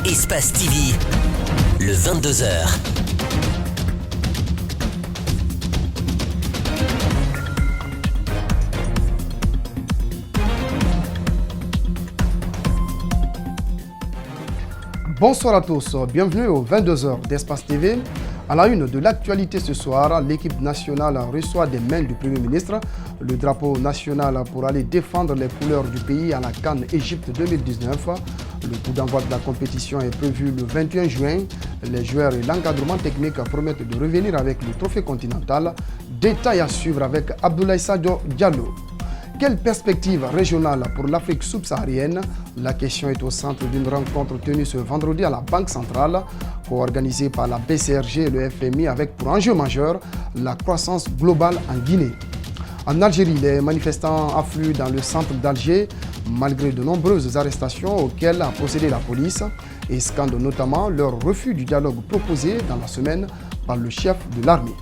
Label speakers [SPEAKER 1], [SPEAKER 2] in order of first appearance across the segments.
[SPEAKER 1] Espace TV, le 22h.
[SPEAKER 2] Bonsoir à tous, bienvenue aux 22h d'Espace TV. À la une de l'actualité ce soir, l'équipe nationale reçoit des mains du Premier ministre le drapeau national pour aller défendre les couleurs du pays à la CAN Égypte 2019. Le coup d'envoi de la compétition est prévu le 21 juin. Les joueurs et l'encadrement technique promettent de revenir avec le trophée continental. Détail à suivre avec Abdoulaye Sadio Diallo. Quelle perspective régionale pour l'Afrique subsaharienne? La question est au centre d'une rencontre tenue ce vendredi à la Banque centrale, co-organisée par la BCRG et le FMI avec pour enjeu majeur la croissance globale en Guinée. En Algérie, les manifestants affluent dans le centre d'Alger malgré de nombreuses arrestations auxquelles a procédé la police et scandent notamment leur refus du dialogue proposé dans la semaine par le chef de l'armée.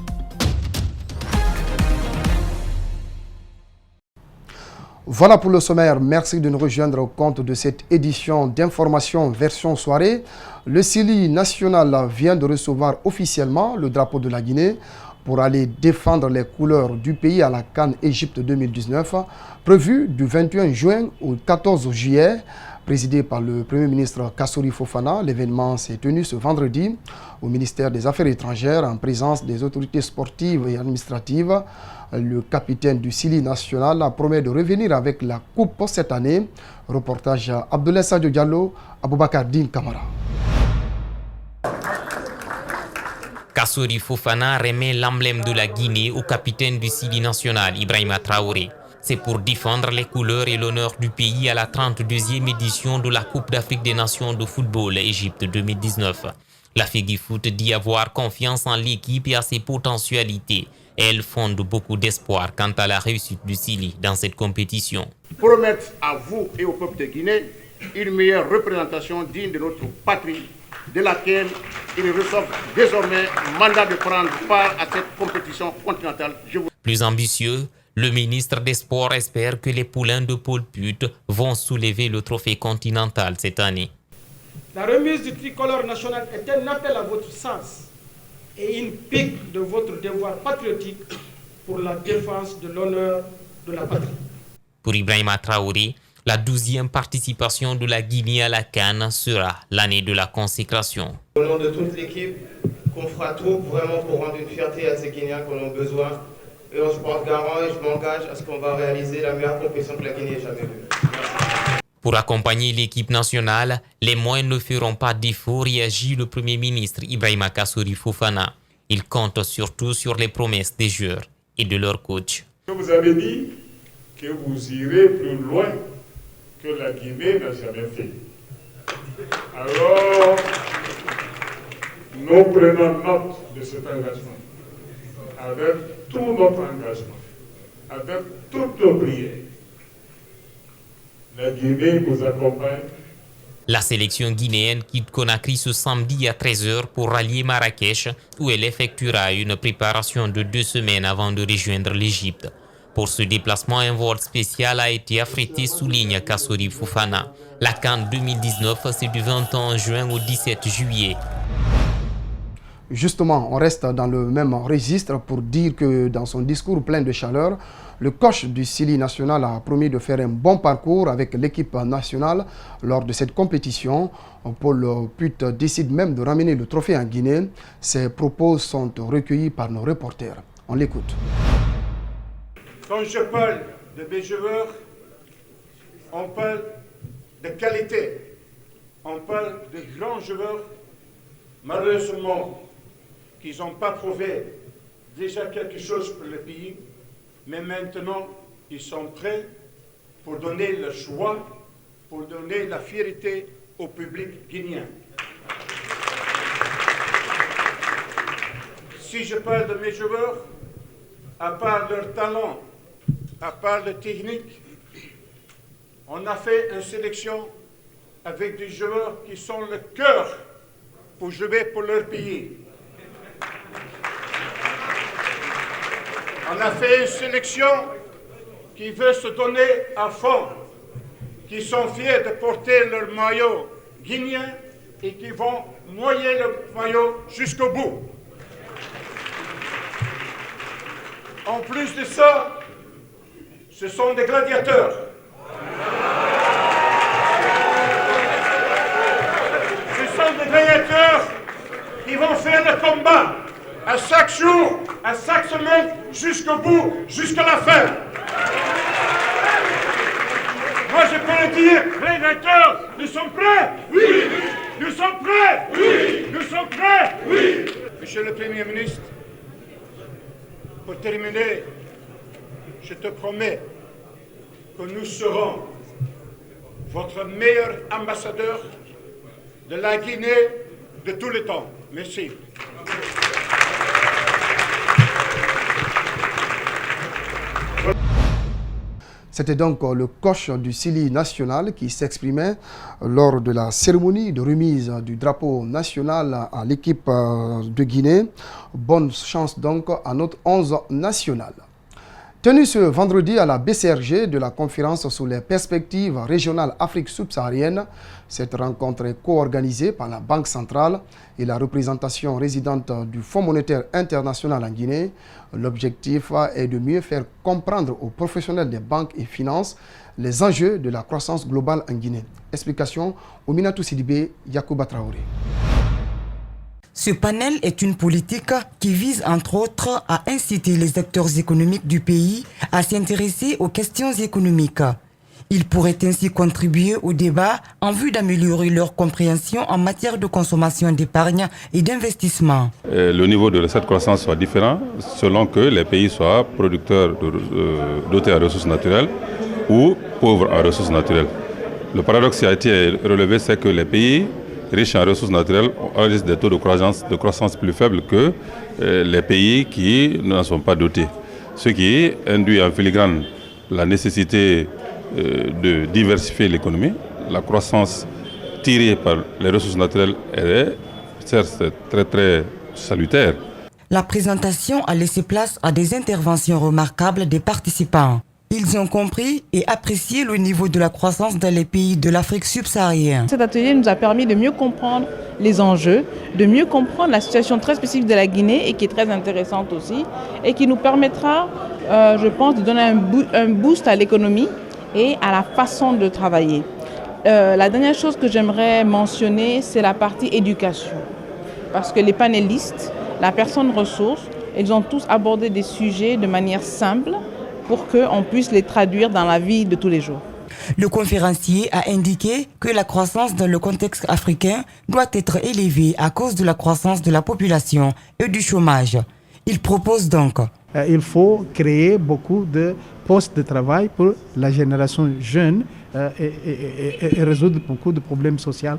[SPEAKER 2] Voilà pour le sommaire. Merci de nous rejoindre au compte de cette édition d'information version soirée. Le Sili national vient de recevoir officiellement le drapeau de la Guinée pour aller défendre les couleurs du pays à la CAN Égypte 2019, prévu du 21 juin au 14 juillet. Présidé par le Premier ministre Kassory Fofana, l'événement s'est tenu ce vendredi au ministère des Affaires étrangères en présence des autorités sportives et administratives. Le capitaine du Sili national promet de revenir avec la coupe cette année. Reportage Abdoulaye Sadio Diallo, Aboubakar Din Kamara.
[SPEAKER 3] Kassory Fofana remet l'emblème de la Guinée au capitaine du Sili national, Ibrahima Traoré. C'est pour défendre les couleurs et l'honneur du pays à la 32e édition de la Coupe d'Afrique des Nations de football Égypte 2019. La FEGIFOOT dit avoir confiance en l'équipe et à ses potentialités. Elle fonde beaucoup d'espoir quant à la réussite du Sili dans cette compétition.
[SPEAKER 4] Promettre à vous et au peuple de Guinée une meilleure représentation digne de notre patrie, de laquelle ils reçoivent désormais mandat de prendre part à cette compétition continentale.
[SPEAKER 3] Plus ambitieux, le ministre des Sports espère que les poulains de Paul Put vont soulever le trophée continental cette année.
[SPEAKER 5] La remise du tricolore national est un appel à votre sens et une pique de votre devoir patriotique pour la défense de l'honneur de la patrie.
[SPEAKER 3] Pour Ibrahima Traoré, la 12e participation de la Guinée à la CAN sera l'année de la consécration.
[SPEAKER 6] Au nom de toute l'équipe, qu'on fera tout vraiment pour rendre une fierté à ces Guinéens qui en ont besoin. Et on se porte garant et je m'engage à ce qu'on va réaliser la meilleure compétition que la Guinée ait jamais vue.
[SPEAKER 3] Pour accompagner l'équipe nationale, les moyens ne feront pas défaut, réagit le Premier ministre Ibrahima Kassory Fofana. Il compte surtout sur les promesses des joueurs et de leur coach.
[SPEAKER 7] Vous avez dit que vous irez plus loin que la Guinée n'a jamais fait. Alors, nous prenons note de cet engagement. Avec tout notre engagement, avec toutes nos prières, la Guinée vous accompagne.
[SPEAKER 3] La sélection guinéenne quitte Conakry ce samedi à 13h pour rallier Marrakech, où elle effectuera une préparation de 2 semaines avant de rejoindre l'Égypte. Pour ce déplacement, un vol spécial a été affrété, souligne Kassory Fofana. La CAN 2019, c'est du 21 juin au 17 juillet.
[SPEAKER 2] Justement, on reste dans le même registre pour dire que dans son discours plein de chaleur, le coach du Sili national a promis de faire un bon parcours avec l'équipe nationale lors de cette compétition. Paul Put décide même de ramener le trophée en Guinée. Ses propos sont recueillis par nos reporters. On l'écoute.
[SPEAKER 4] Quand je parle de mes joueurs, on parle de qualité. On parle de grands joueurs. Malheureusement, qu'ils n'ont pas prouvé déjà quelque chose pour le pays, mais maintenant, ils sont prêts pour donner le choix, pour donner la fierté au public guinéen. Si je parle de mes joueurs, à part leur talent, à part leur technique, on a fait une sélection avec des joueurs qui sont le cœur pour jouer pour leur pays. On a fait une sélection qui veut se donner à fond, qui sont fiers de porter leur maillot guinéen et qui vont noyer le maillot jusqu'au bout. En plus de ça, ce sont des gladiateurs. Ce sont des gladiateurs qui vont faire le combat à chaque jour, à chaque semaine, jusqu'au bout, jusqu'à la fin. Moi, je peux le dire, les gladiateurs, nous sommes prêts? Oui! Nous sommes prêts? Oui! Nous sommes prêts? Oui! Monsieur le Premier ministre, pour terminer, je te promets que nous serons votre meilleur ambassadeur de la Guinée de tout le temps. Merci.
[SPEAKER 2] C'était donc le coach du Sili national qui s'exprimait lors de la cérémonie de remise du drapeau national à l'équipe de Guinée. Bonne chance donc à notre 11 national. Tenu ce vendredi à la BCRG de la conférence sur les perspectives régionales Afrique subsaharienne, cette rencontre est co-organisée par la Banque centrale et la représentation résidente du Fonds monétaire international en Guinée. L'objectif est de mieux faire comprendre aux professionnels des banques et finances les enjeux de la croissance globale en Guinée. Explication Ouminatou Sidibé, Yacouba Traoré.
[SPEAKER 8] Ce panel est une politique qui vise entre autres à inciter les acteurs économiques du pays à s'intéresser aux questions économiques. Ils pourraient ainsi contribuer au débat en vue d'améliorer leur compréhension en matière de consommation d'épargne et d'investissement.
[SPEAKER 9] Le niveau de cette croissance soit différent selon que les pays soient producteurs dotés en ressources naturelles ou pauvres en ressources naturelles. Le paradoxe qui a été relevé, c'est que les pays riches en ressources naturelles enregistrent des taux de croissance plus faibles que les pays qui n'en sont pas dotés. Ce qui induit en filigrane la nécessité de diversifier l'économie. La croissance tirée par les ressources naturelles est certes très salutaire.
[SPEAKER 8] La présentation a laissé place à des interventions remarquables des participants. Ils ont compris et apprécié le niveau de la croissance dans les pays de l'Afrique subsaharienne.
[SPEAKER 10] Cet atelier nous a permis de mieux comprendre les enjeux, de mieux comprendre la situation très spécifique de la Guinée et qui est très intéressante aussi et qui nous permettra, je pense, de donner un boost à l'économie et à la façon de travailler. La dernière chose que j'aimerais mentionner, c'est la partie éducation. Parce que les panélistes, la personne ressource, ils ont tous abordé des sujets de manière simple, pour qu'on puisse les traduire dans la vie de tous les jours.
[SPEAKER 8] Le conférencier a indiqué que la croissance dans le contexte africain doit être élevée à cause de la croissance de la population et du chômage. Il propose donc:
[SPEAKER 11] il faut créer beaucoup de postes de travail pour la génération jeune et résoudre beaucoup de problèmes sociaux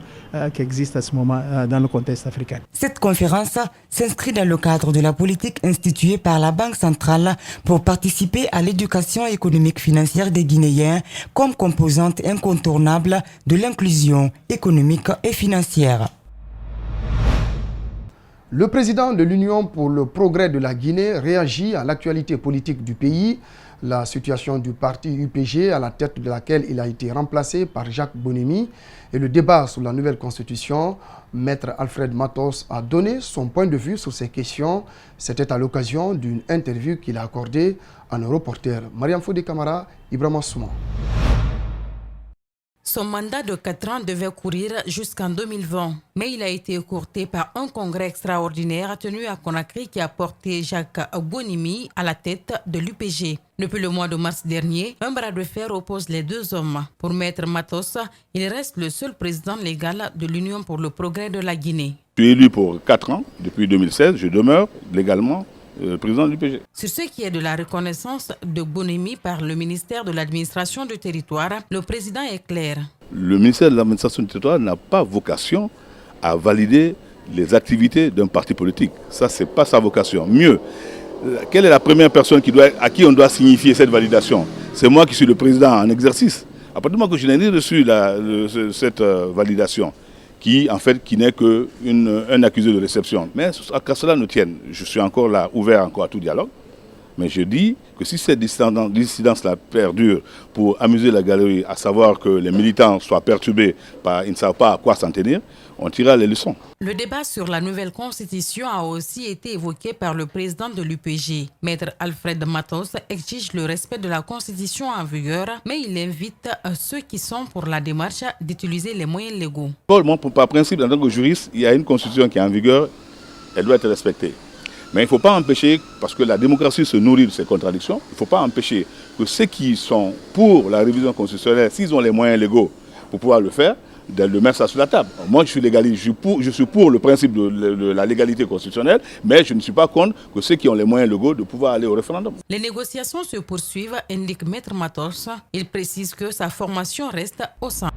[SPEAKER 11] qui existent à ce moment dans le contexte africain.
[SPEAKER 8] Cette conférence s'inscrit dans le cadre de la politique instituée par la Banque centrale pour participer à l'éducation économique financière des Guinéens comme composante incontournable de l'inclusion économique et financière.
[SPEAKER 2] Le président de l'Union pour le progrès de la Guinée réagit à l'actualité politique du pays. La situation du parti UPG, à la tête de laquelle il a été remplacé par Jacques Bonemi, et le débat sur la nouvelle constitution. Maître Alfred Matos a donné son point de vue sur ces questions. C'était à l'occasion d'une interview qu'il a accordée à un reporter. Mariam Fodé Camara, Ibrahima Souma.
[SPEAKER 12] Son mandat de 4 ans devait courir jusqu'en 2020, mais il a été écourté par un congrès extraordinaire tenu à Conakry qui a porté Jacques Bonimi à la tête de l'UPG. Depuis le mois de mars dernier, un bras de fer oppose les deux hommes. Pour Maître Matos, il reste le seul président légal de l'Union pour le progrès de la Guinée.
[SPEAKER 13] Je suis élu pour 4 ans, depuis 2016, je demeure légalement président de l'UPG.
[SPEAKER 12] Sur ce qui est de la reconnaissance de Bonimi par le ministère de l'administration du territoire, le président est clair.
[SPEAKER 13] Le ministère de l'administration du territoire n'a pas vocation à valider les activités d'un parti politique. Ça, ce n'est pas sa vocation. Mieux, quelle est la première personne à qui on doit signifier cette validation? C'est moi qui suis le président en exercice. À partir du moment que je n'ai ni reçu cette validation, qui n'est qu'un accusé de réception. Mais à qu'à cela ne tienne, je suis encore là, ouvert encore à tout dialogue. Mais je dis que si cette dissidence-là perdure pour amuser la galerie, à savoir que les militants soient perturbés par ils ne savent pas à quoi s'en tenir, on tirera les leçons.
[SPEAKER 12] Le débat sur la nouvelle constitution a aussi été évoqué par le président de l'UPG. Maître Alfred Matos exige le respect de la constitution en vigueur, mais il invite ceux qui sont pour la démarche d'utiliser les moyens légaux.
[SPEAKER 13] Moi, par principe, en tant que juriste, il y a une constitution qui est en vigueur, elle doit être respectée. Mais il ne faut pas empêcher, parce que la démocratie se nourrit de ces contradictions, il ne faut pas empêcher que ceux qui sont pour la révision constitutionnelle, s'ils ont les moyens légaux pour pouvoir le faire, de mettre ça sur la table. Moi, je suis légaliste, je suis pour le principe de la légalité constitutionnelle, mais je ne suis pas contre que ceux qui ont les moyens légaux de pouvoir aller au référendum.
[SPEAKER 12] Les négociations se poursuivent, indique Maître Matos. Il précise que sa formation reste au sein.